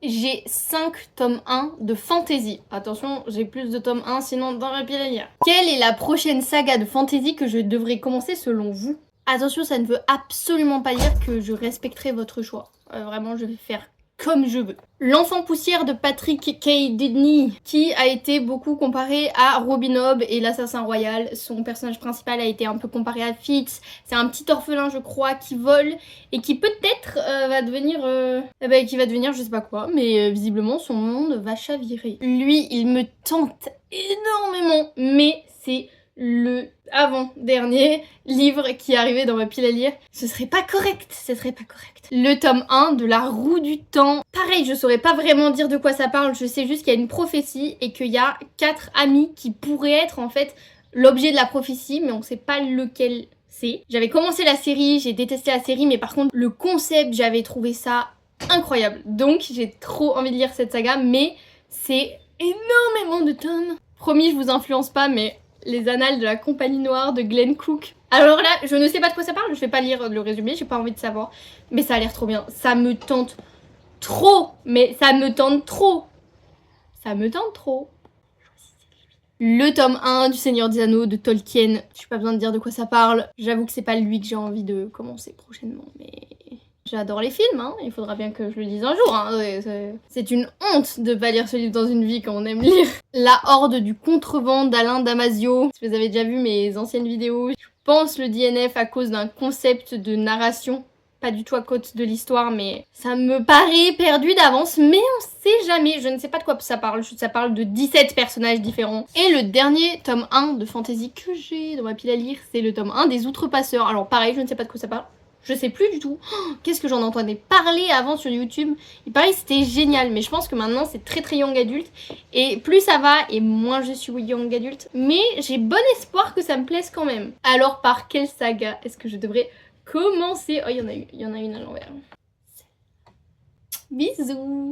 J'ai 5 tomes 1 de fantasy. Attention, j'ai plus de tomes 1 sinon dans la pile à lire. Quelle est la prochaine saga de fantasy que je devrais commencer selon vous? Attention, ça ne veut absolument pas dire que je respecterai votre choix. Vraiment, je vais faire comme je veux. L'enfant poussière de Patrick K. Didney, qui a été beaucoup comparé à Robin Hood et l'assassin royal. Son personnage principal a été un peu comparé à Fix. C'est un petit orphelin, je crois, qui vole et qui peut-être va devenir... qui va devenir je sais pas quoi, mais visiblement son monde va chavirer. Lui, il me tente énormément, mais c'est le avant-dernier livre qui est arrivé dans ma pile à lire. Ce serait pas correct, ce serait pas correct. Le tome 1 de La Roue du Temps. Pareil, je saurais pas vraiment dire de quoi ça parle, je sais juste qu'il y a une prophétie et qu'il y a 4 amis qui pourraient être en fait l'objet de la prophétie, mais on sait pas lequel c'est. J'avais commencé la série, j'ai détesté la série, mais par contre le concept, j'avais trouvé ça incroyable. Donc j'ai trop envie de lire cette saga, mais c'est énormément de tomes. Promis, je vous influence pas, mais les annales de la Compagnie Noire de Glenn Cook. Alors là, je ne sais pas de quoi ça parle, je vais pas lire le résumé, j'ai pas envie de savoir. Mais ça a l'air trop bien, ça me tente trop, mais ça me tente trop. Ça me tente trop. Le tome 1 du Seigneur des Anneaux de Tolkien. J'ai pas besoin de dire de quoi ça parle. J'avoue que c'est pas lui que j'ai envie de commencer prochainement, mais... J'adore les films, hein. Il faudra bien que je le dise un jour. Hein. C'est une honte de pas lire ce livre dans une vie quand on aime lire. La Horde du Contrevent d'Alain Damasio. Si vous avez déjà vu mes anciennes vidéos, je pense le DNF à cause d'un concept de narration. Pas du tout à cause de l'histoire, mais ça me paraît perdu d'avance, mais on sait jamais. Je ne sais pas de quoi ça parle. Ça parle de 17 personnages différents. Et le dernier tome 1 de fantasy que j'ai dans ma pile à lire, c'est le tome 1 des Outrepasseurs. Alors pareil, je ne sais pas de quoi ça parle. Je sais plus du tout. Oh, qu'est-ce que j'en entendais parler avant sur YouTube. Il paraît que c'était génial, mais je pense que maintenant c'est très très young adulte. Et plus ça va, et moins je suis young adulte. Mais j'ai bon espoir que ça me plaise quand même. Alors par quelle saga est-ce que je devrais commencer? Oh, il y en a une à l'envers. Bisous.